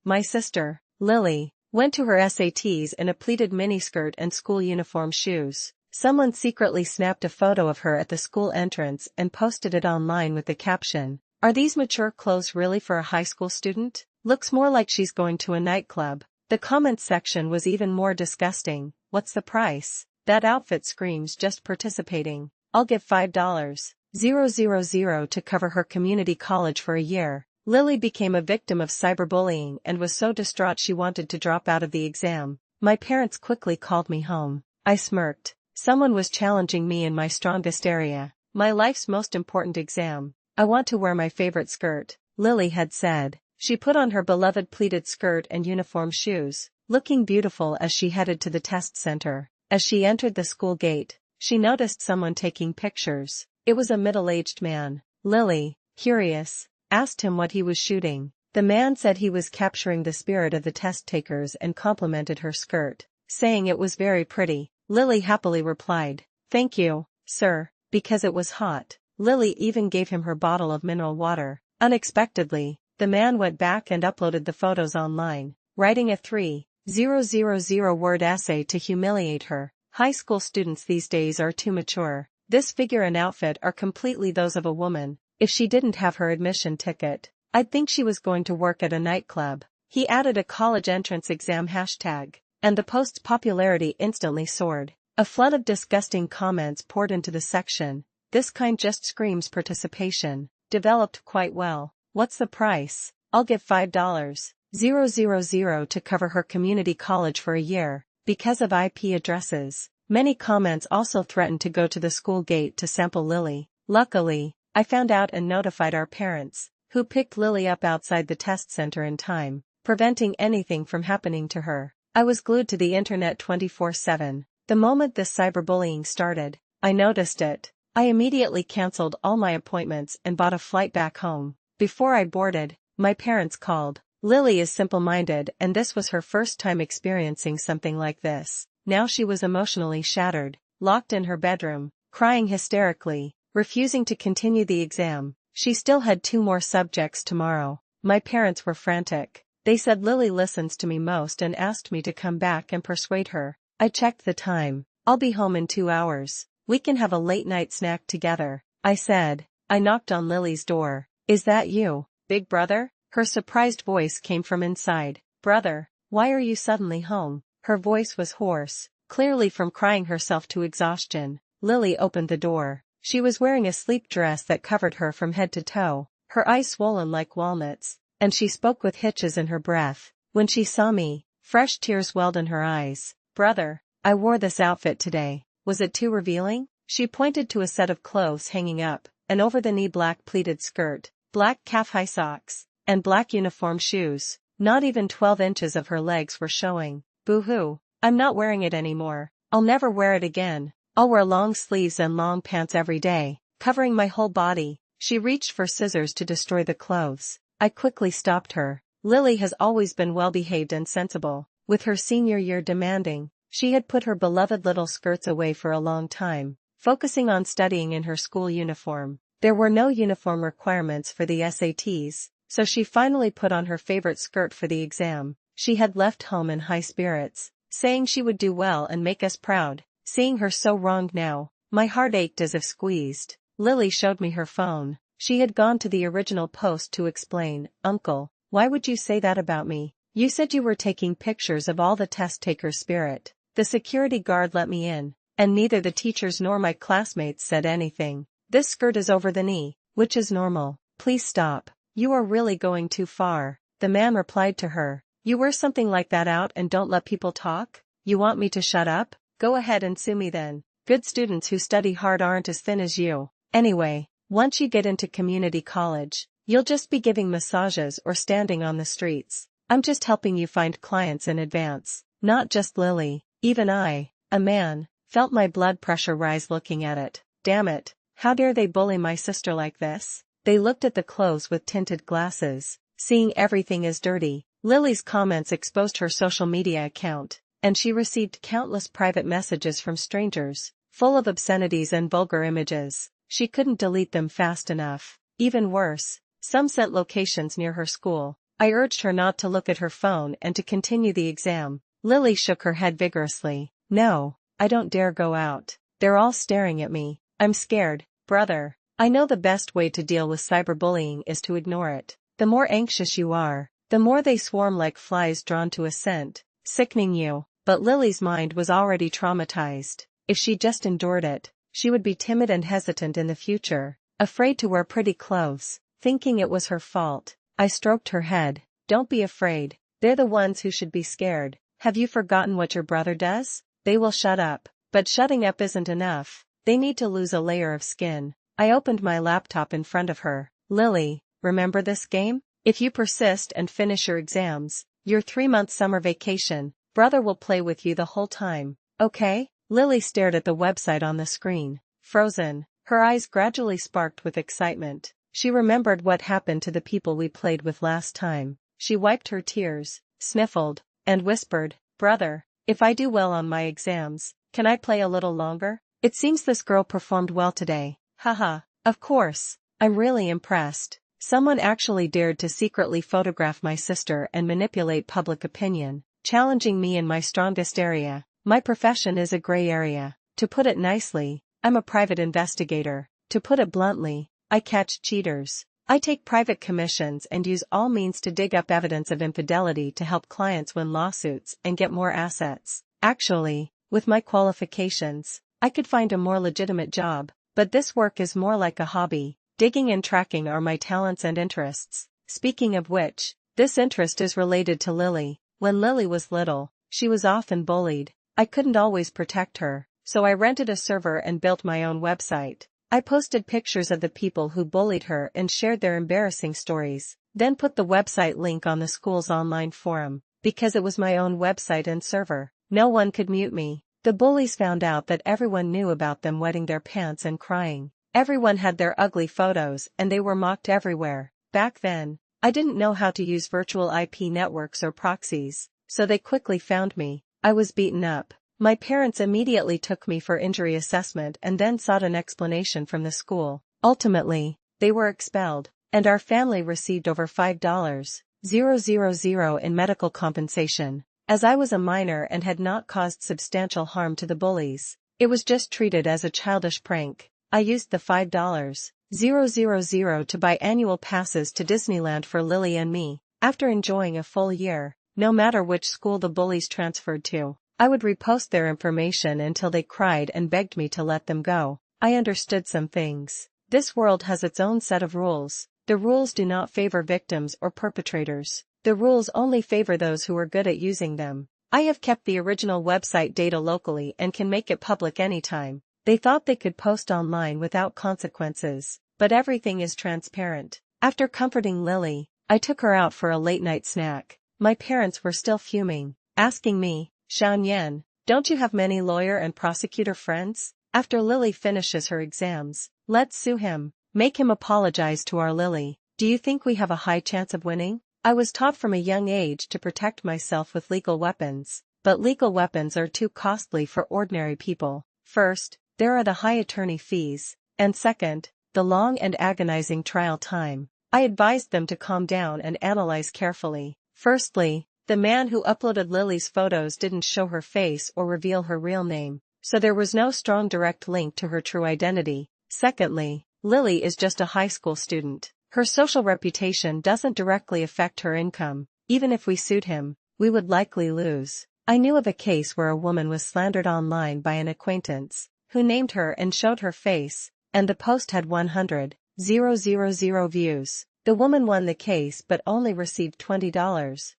My sister, Lily, went to her SATs in a pleated miniskirt and school uniform shoes. Someone secretly snapped a photo of her at the school entrance and posted it online with the caption, "Are these mature clothes really for a high school student? Looks more like she's going to a nightclub." The comments section was even more disgusting. "What's the price? That outfit screams just participating. I'll give $5,000 to cover her community college for a year." Lily became a victim of cyberbullying and was so distraught she wanted to drop out of the exam. My parents quickly called me home. I smirked. Someone was challenging me in my strongest area, my life's most important exam. "I want to wear my favorite skirt," Lily had said. She put on her beloved pleated skirt and uniform shoes, looking beautiful as she headed to the test center. As she entered the school gate, she noticed someone taking pictures. It was a middle-aged man. Lily, curious, asked him what he was shooting. The man said he was capturing the spirit of the test takers and complimented her skirt, saying it was very pretty. Lily happily replied, "Thank you, sir," because it was hot. Lily even gave him her bottle of mineral water. Unexpectedly, the man went back and uploaded the photos online, writing a 3,000-word essay to humiliate her. High school students these days are too mature. This figure and outfit are completely those of a woman. If she didn't have her admission ticket, I'd think she was going to work at a nightclub. He added a college entrance exam hashtag, and the post's popularity instantly soared. A flood of disgusting comments poured into the section. "This kind just screams participation. Developed quite well. What's the price? I'll give $5,000 to cover her community college for a year." Because of IP addresses, many comments also threatened to go to the school gate to sample Lily. Luckily, I found out and notified our parents, who picked Lily up outside the test center in time, preventing anything from happening to her. I was glued to the internet 24/7. The moment this cyberbullying started, I noticed it. I immediately canceled all my appointments and bought a flight back home. Before I boarded, my parents called. Lily is simple-minded and this was her first time experiencing something like this. Now she was emotionally shattered, locked in her bedroom, crying hysterically, refusing to continue the exam. She still had 2 more subjects tomorrow. My parents were frantic. They said Lily listens to me most and asked me to come back and persuade her. I checked the time. "I'll be home in 2 hours. We can have a late-night snack together," I said. I knocked on Lily's door. "Is that you, big brother?" Her surprised voice came from inside. "Brother, why are you suddenly home?" Her voice was hoarse, clearly from crying herself to exhaustion. Lily opened the door. She was wearing a sleep dress that covered her from head to toe, her eyes swollen like walnuts, and she spoke with hitches in her breath. When she saw me, fresh tears welled in her eyes. "Brother, I wore this outfit today. Was it too revealing?" She pointed to a set of clothes hanging up, an over-the-knee black pleated skirt, black calf-high socks, and black uniform shoes. Not even 12 inches of her legs were showing. "Boo-hoo, I'm not wearing it anymore. I'll never wear it again. I'll wear long sleeves and long pants every day, covering my whole body." She reached for scissors to destroy the clothes. I quickly stopped her. Lily has always been well-behaved and sensible. With her senior year demanding, she had put her beloved little skirts away for a long time, focusing on studying in her school uniform. There were no uniform requirements for the SATs, so she finally put on her favorite skirt for the exam. She had left home in high spirits, saying she would do well and make us proud. Seeing her so wronged now, my heart ached as if squeezed. Lily showed me her phone. She had gone to the original post to explain. "Uncle, why would you say that about me? You said you were taking pictures of all the test takers' spirit. The security guard let me in, and neither the teachers nor my classmates said anything. This skirt is over the knee, which is normal. Please stop. You are really going too far." The man replied to her, "You wear something like that out and don't let people talk? You want me to shut up? Go ahead and sue me then. Good students who study hard aren't as thin as you. Anyway, once you get into community college, you'll just be giving massages or standing on the streets. I'm just helping you find clients in advance." Not just Lily, even I, a man, felt my blood pressure rise looking at it. Damn it, how dare they bully my sister like this? They looked at the clothes with tinted glasses, seeing everything as dirty. Lily's comments exposed her social media account, and she received countless private messages from strangers, full of obscenities and vulgar images. She couldn't delete them fast enough. Even worse, some sent locations near her school. I urged her not to look at her phone and to continue the exam. Lily shook her head vigorously. No, I don't dare go out. They're all staring at me. I'm scared, brother. I know the best way to deal with cyberbullying is to ignore it. The more anxious you are, the more they swarm like flies drawn to a scent, sickening you. But Lily's mind was already traumatized. If she just endured it, she would be timid and hesitant in the future, afraid to wear pretty clothes, thinking it was her fault. I stroked her head. Don't be afraid. They're the ones who should be scared. Have you forgotten what your brother does? They will shut up. But shutting up isn't enough. They need to lose a layer of skin. I opened my laptop in front of her. Lily, remember this game? If you persist and finish your exams, your 3-month summer vacation, brother will play with you the whole time. Okay? Lily stared at the website on the screen, frozen. Her eyes gradually sparked with excitement. She remembered what happened to the people we played with last time. She wiped her tears, sniffled, and whispered, brother, if I do well on my exams, can I play a little longer? It seems this girl performed well today. Haha, of course. I'm really impressed. Someone actually dared to secretly photograph my sister and manipulate public opinion, challenging me in my strongest area. My profession is a gray area. To put it nicely, I'm a private investigator. To put it bluntly, I catch cheaters. I take private commissions and use all means to dig up evidence of infidelity to help clients win lawsuits and get more assets. Actually, with my qualifications, I could find a more legitimate job, but this work is more like a hobby. Digging and tracking are my talents and interests. Speaking of which, this interest is related to Lily. When Lily was little, she was often bullied. I couldn't always protect her, so I rented a server and built my own website. I posted pictures of the people who bullied her and shared their embarrassing stories, then put the website link on the school's online forum. Because it was my own website and server, no one could mute me. The bullies found out that everyone knew about them wetting their pants and crying. Everyone had their ugly photos and they were mocked everywhere. Back then, I didn't know how to use virtual IP networks or proxies, so they quickly found me. I was beaten up. My parents immediately took me for injury assessment and then sought an explanation from the school. Ultimately, they were expelled, and our family received over $5,000 in medical compensation. As I was a minor and had not caused substantial harm to the bullies, it was just treated as a childish prank. I used the $5,000 to buy annual passes to Disneyland for Lily and me. After enjoying a full year, no matter which school the bullies transferred to, I would repost their information until they cried and begged me to let them go. I understood some things. This world has its own set of rules. The rules do not favor victims or perpetrators. The rules only favor those who are good at using them. I have kept the original website data locally and can make it public anytime. They thought they could post online without consequences, but everything is transparent. After comforting Lily, I took her out for a late-night snack. My parents were still fuming, asking me, Xiaoyan, don't you have many lawyer and prosecutor friends? After Lily finishes her exams, let's sue him. Make him apologize to our Lily. Do you think we have a high chance of winning? I was taught from a young age to protect myself with legal weapons, but legal weapons are too costly for ordinary people. First, there are the high attorney fees, and second, the long and agonizing trial time. I advised them to calm down and analyze carefully. Firstly, the man who uploaded Lily's photos didn't show her face or reveal her real name, so there was no strong direct link to her true identity. Secondly, Lily is just a high school student. Her social reputation doesn't directly affect her income. Even if we sued him, we would likely lose. I knew of a case where a woman was slandered online by an acquaintance, who named her and showed her face, and the post had 100,000 views. The woman won the case but only received $20,000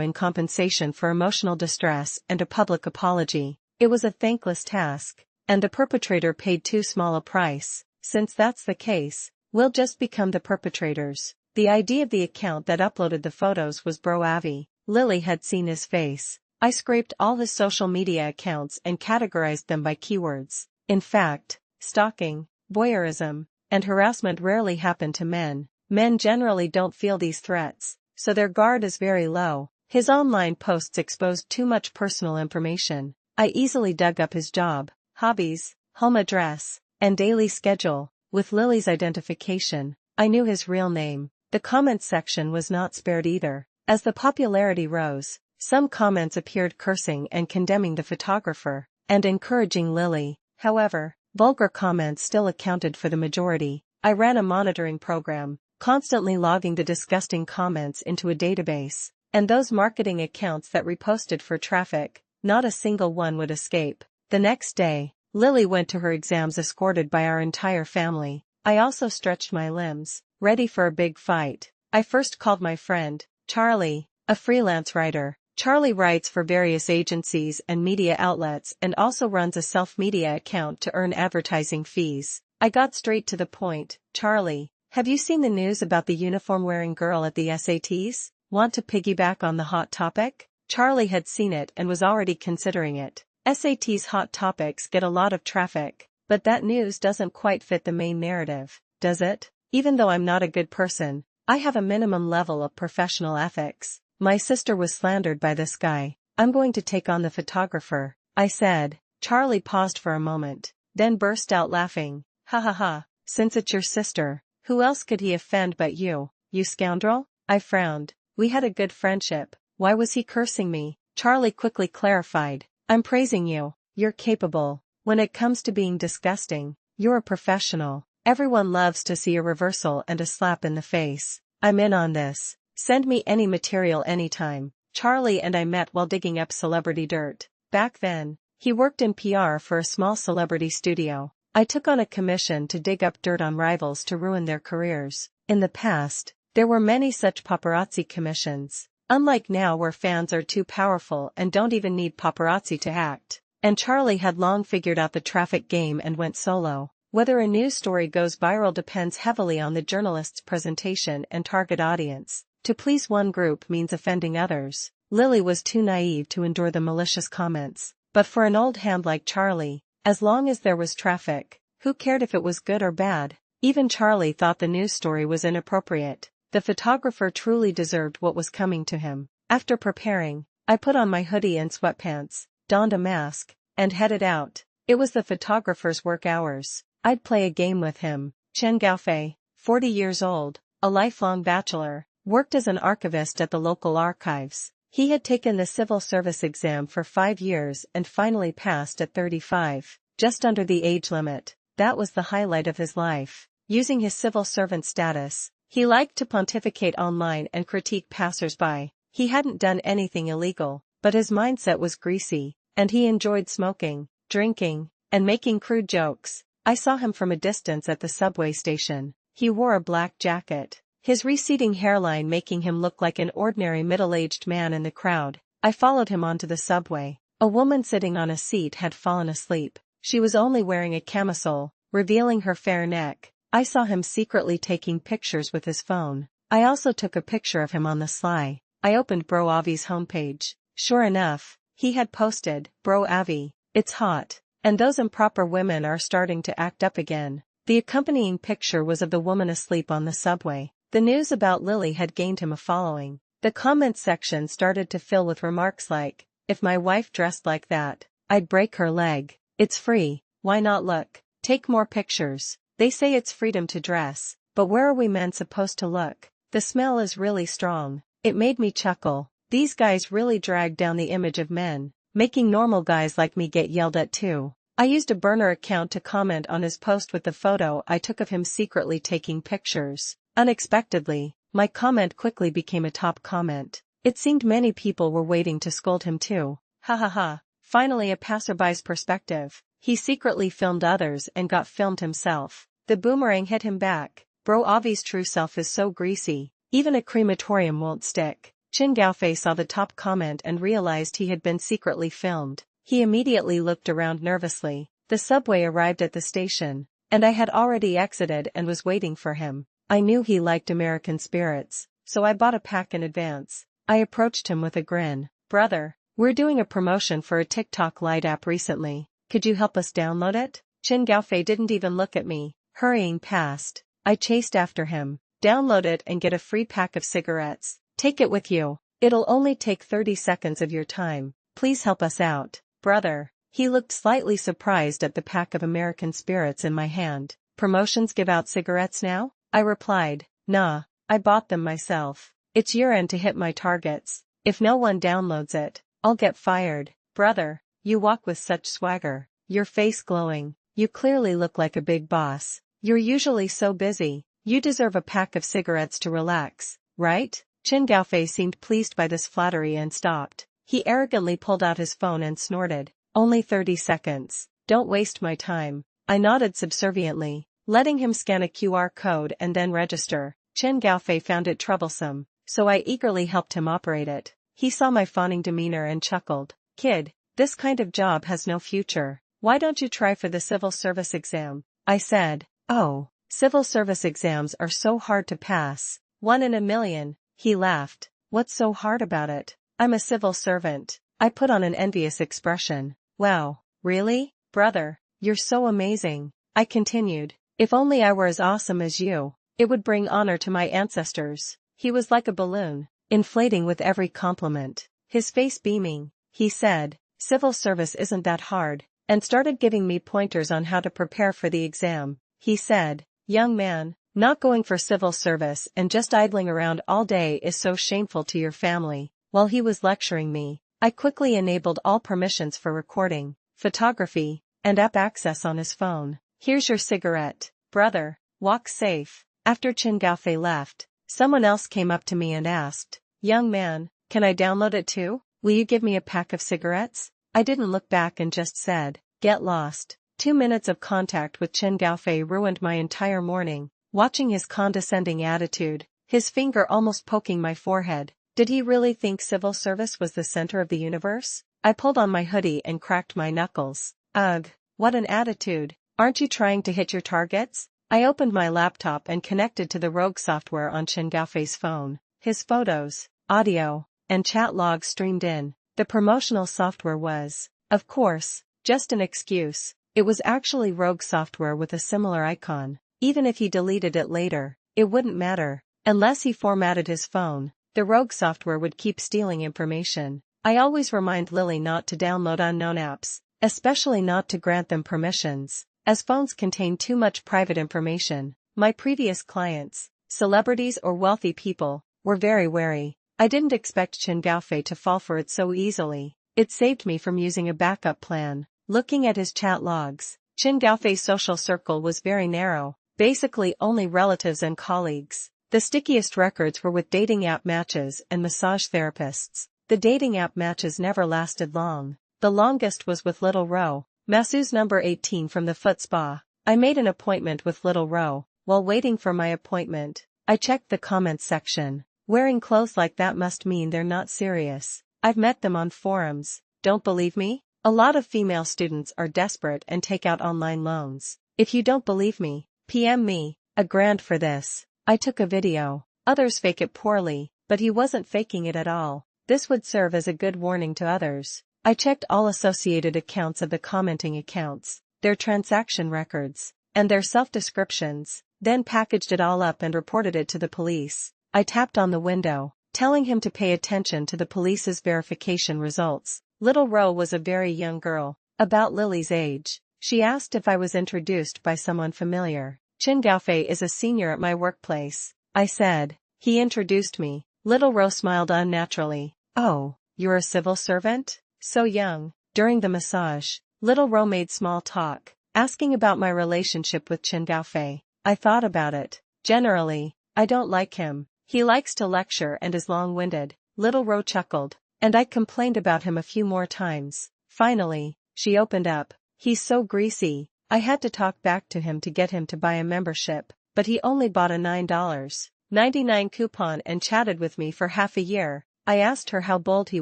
in compensation for emotional distress and a public apology. It was a thankless task, and the perpetrator paid too small a price. Since that's the case, we'll just become the perpetrators. The ID of the account that uploaded the photos was Bro Avi. Lily had seen his face. I scraped all his social media accounts and categorized them by keywords. In fact, stalking, voyeurism, and harassment rarely happen to men. Men generally don't feel these threats, so their guard is very low. His online posts exposed too much personal information. I easily dug up his job, hobbies, home address, and daily schedule. With Lily's identification, I knew his real name. The comments section was not spared either. As the popularity rose, some comments appeared cursing and condemning the photographer, and encouraging Lily. However, vulgar comments still accounted for the majority. I ran a monitoring program, constantly logging the disgusting comments into a database, and those marketing accounts that reposted for traffic, not a single one would escape. The next day, Lily went to her exams escorted by our entire family. I also stretched my limbs, ready for a big fight. I first called my friend, Charlie, a freelance writer. Charlie writes for various agencies and media outlets and also runs a self-media account to earn advertising fees. I got straight to the point. Charlie, have you seen the news about the uniform-wearing girl at the SATs? Want to piggyback on the hot topic? Charlie had seen it and was already considering it. SATs hot topics get a lot of traffic, but that news doesn't quite fit the main narrative, does it? Even though I'm not a good person, I have a minimum level of professional ethics. My sister was slandered by this guy. I'm going to take on the photographer, I said. Charlie paused for a moment, then burst out laughing. Ha ha ha, since it's your sister, who else could he offend but you, you scoundrel? I frowned. We had a good friendship. Why was he cursing me? Charlie quickly clarified. I'm praising you. You're capable. When it comes to being disgusting, you're a professional. Everyone loves to see a reversal and a slap in the face. I'm in on this. Send me any material anytime. Charlie and I met while digging up celebrity dirt. Back then, he worked in PR for a small celebrity studio. I took on a commission to dig up dirt on rivals to ruin their careers. In the past, there were many such paparazzi commissions. Unlike now where fans are too powerful and don't even need paparazzi to act. And Charlie had long figured out the traffic game and went solo. Whether a news story goes viral depends heavily on the journalist's presentation and target audience. To please one group means offending others. Lily was too naive to endure the malicious comments. But for an old hand like Charlie, as long as there was traffic, who cared if it was good or bad? Even Charlie thought the news story was inappropriate. The photographer truly deserved what was coming to him. After preparing, I put on my hoodie and sweatpants, donned a mask, and headed out. It was the photographer's work hours. I'd play a game with him. Chen Gaofei, 40 years old, a lifelong bachelor, worked as an archivist at the local archives. He had taken the civil service exam for 5 years and finally passed at 35, just under the age limit. That was the highlight of his life. Using his civil servant status, he liked to pontificate online and critique passers-by. He hadn't done anything illegal, but his mindset was greasy, and he enjoyed smoking, drinking, and making crude jokes. I saw him from a distance at the subway station. He wore a black jacket, his receding hairline making him look like an ordinary middle-aged man in the crowd. I followed him onto the subway. A woman sitting on a seat had fallen asleep. She was only wearing a camisole, revealing her fair neck. I saw him secretly taking pictures with his phone. I also took a picture of him on the sly. I opened Bro Avi's homepage. Sure enough, he had posted, Bro Avi, it's hot. And those improper women are starting to act up again. The accompanying picture was of the woman asleep on the subway. The news about Lily had gained him a following. The comments section started to fill with remarks like, if my wife dressed like that, I'd break her leg. It's free, why not look? Take more pictures. They say it's freedom to dress, but where are we men supposed to look? The smell is really strong. It made me chuckle. These guys really drag down the image of men, making normal guys like me get yelled at too. I used a burner account to comment on his post with the photo I took of him secretly taking pictures. Unexpectedly, my comment quickly became a top comment. It seemed many people were waiting to scold him too. Ha ha ha. Finally a passerby's perspective. He secretly filmed others and got filmed himself. The boomerang hit him back. Bro Avi's true self is so greasy, even a crematorium won't stick. Chin Gaofei saw the top comment and realized he had been secretly filmed. He immediately looked around nervously. The subway arrived at the station, and I had already exited and was waiting for him. I knew he liked American spirits, so I bought a pack in advance. I approached him with a grin. Brother, we're doing a promotion for a TikTok Lite app recently. Could you help us download it? Chin Gaofei didn't even look at me, hurrying past. I chased after him. Download it and get a free pack of cigarettes. Take it with you. It'll only take 30 seconds of your time. Please help us out. Brother. He looked slightly surprised at the pack of American spirits in my hand. Promotions give out cigarettes now? I replied. Nah, I bought them myself. It's your end to hit my targets. If no one downloads it, I'll get fired. Brother, you walk with such swagger, your face glowing. You clearly look like a big boss. You're usually so busy. You deserve a pack of cigarettes to relax, right? Chen Gaofei seemed pleased by this flattery and stopped. He arrogantly pulled out his phone and snorted. Only 30 seconds. Don't waste my time. I nodded subserviently, letting him scan a QR code and then register. Chen Gaofei found it troublesome, so I eagerly helped him operate it. He saw my fawning demeanor and chuckled. Kid, this kind of job has no future. Why don't you try for the civil service exam? I said. Oh, civil service exams are so hard to pass. 1 in a million. He laughed. What's so hard about it? I'm a civil servant. I put on an envious expression. Wow, really? Brother, you're so amazing. I continued. If only I were as awesome as you. It would bring honor to my ancestors. He was like a balloon, inflating with every compliment. His face beaming, he said, civil service isn't that hard, and started giving me pointers on how to prepare for the exam. He said, young man, not going for civil service and just idling around all day is so shameful to your family. While he was lecturing me, I quickly enabled all permissions for recording, photography, and app access on his phone. Here's your cigarette. Brother, walk safe. After Chen Gaofei left, someone else came up to me and asked, young man, can I download it too? Will you give me a pack of cigarettes? I didn't look back and just said, get lost. 2 minutes of contact with Chen Gaofei ruined my entire morning. Watching his condescending attitude, his finger almost poking my forehead. Did he really think civil service was the center of the universe? I pulled on my hoodie and cracked my knuckles. Ugh, what an attitude. Aren't you trying to hit your targets? I opened my laptop and connected to the rogue software on Chen Gaofei's phone. His photos, audio, and chat logs streamed in. The promotional software was, of course, just an excuse. It was actually rogue software with a similar icon. Even if he deleted it later, it wouldn't matter. Unless he formatted his phone, the rogue software would keep stealing information. I always remind Lily not to download unknown apps, especially not to grant them permissions, as phones contain too much private information. My previous clients, celebrities or wealthy people, were very wary. I didn't expect Chen Gaofei to fall for it so easily. It saved me from using a backup plan. Looking at his chat logs, Chen Gaofei's social circle was very narrow, basically only relatives and colleagues. The stickiest records were with dating app matches and massage therapists. The dating app matches never lasted long. The longest was with Little Ro, masseuse number 18 from the foot spa. I made an appointment with Little Ro. While waiting for my appointment, I checked the comments section. Wearing clothes like that must mean they're not serious. I've met them on forums. Don't believe me? A lot of female students are desperate and take out online loans. If you don't believe me, PM me. $1,000 for this. I took a video. Others fake it poorly, but he wasn't faking it at all. This would serve as a good warning to others. I checked all associated accounts of the commenting accounts, their transaction records, and their self-descriptions, then packaged it all up and reported it to the police. I tapped on the window, telling him to pay attention to the police's verification results. Little Ro was a very young girl, about Lily's age. She asked if I was introduced by someone familiar. Chen Gaofei is a senior at my workplace, I said. He introduced me. Little Ro smiled unnaturally. Oh, you're a civil servant? So young. During the massage, Little Ro made small talk, asking about my relationship with Chen Gaofei. I thought about it. Generally, I don't like him. He likes to lecture and is long-winded. Little Ro chuckled, and I complained about him a few more times. Finally, she opened up. He's so greasy. I had to talk back to him to get him to buy a membership, but he only bought a $9.99 coupon and chatted with me for half a year. I asked her how bold he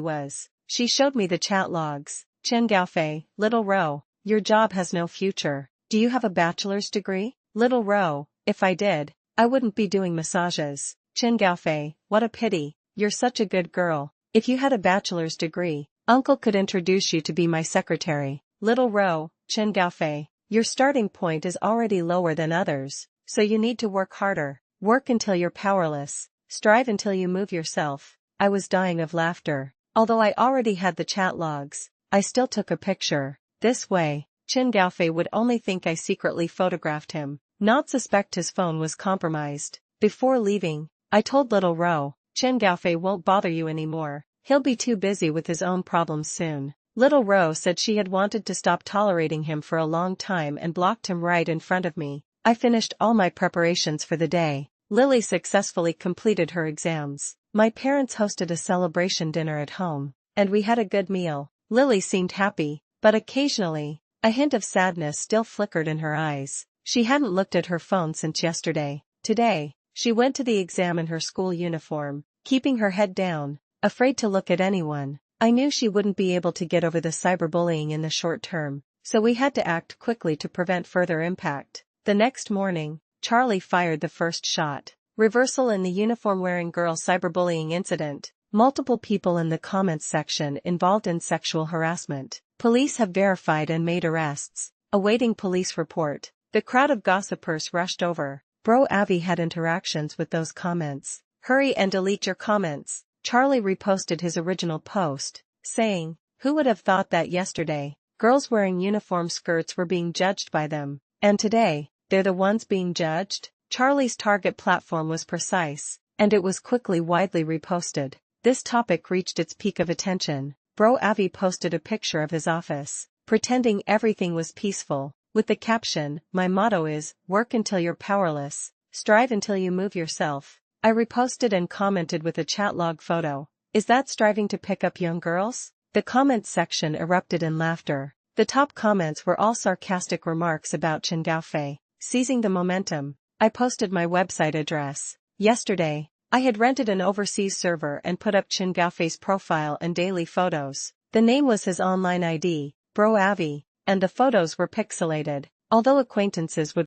was. She showed me the chat logs. Chen Gaofei, Little Ro, your job has no future. Do you have a bachelor's degree? Little Ro, if I did, I wouldn't be doing massages. Chen Gaofei, what a pity. You're such a good girl. If you had a bachelor's degree, Uncle could introduce you to be my secretary. Little Ro, Chen Gaofei, your starting point is already lower than others, so you need to work harder. Work until you're powerless. Strive until you move yourself. I was dying of laughter. Although I already had the chat logs, I still took a picture. This way, Chen Gaofei would only think I secretly photographed him, not suspect his phone was compromised. Before leaving, I told little Ro, Chen Gaofei won't bother you anymore, he'll be too busy with his own problems soon. Little Ro said she had wanted to stop tolerating him for a long time and blocked him right in front of me. I finished all my preparations for the day. Lily successfully completed her exams. My parents hosted a celebration dinner at home, and we had a good meal. Lily seemed happy, but occasionally, a hint of sadness still flickered in her eyes. She hadn't looked at her phone since yesterday. Today, she went to the exam in her school uniform, keeping her head down, afraid to look at anyone. I knew she wouldn't be able to get over the cyberbullying in the short term, so we had to act quickly to prevent further impact. The next morning, Charlie fired the first shot. Reversal in the uniform-wearing girl cyberbullying incident. Multiple people in the comments section involved in sexual harassment. Police have verified and made arrests. Awaiting police report. The crowd of gossipers rushed over. Bro Avi had interactions with those comments. Hurry and delete your comments. Charlie reposted his original post, saying, "Who would have thought that yesterday, girls wearing uniform skirts were being judged by them, and today, they're the ones being judged?" Charlie's target platform was precise, and it was quickly widely reposted. This topic reached its peak of attention. Bro Avi posted a picture of his office, pretending everything was peaceful, with the caption, "My motto is, work until you're powerless, strive until you move yourself." I reposted and commented with a chat log photo. "Is that striving to pick up young girls?" The comments section erupted in laughter. The top comments were all sarcastic remarks about Chen Gaofei. Seizing the momentum, I posted my website address. Yesterday, I had rented an overseas server and put up Chen Gaofei's profile and daily photos. The name was his online ID, Bro Avi, and the photos were pixelated. Although acquaintances would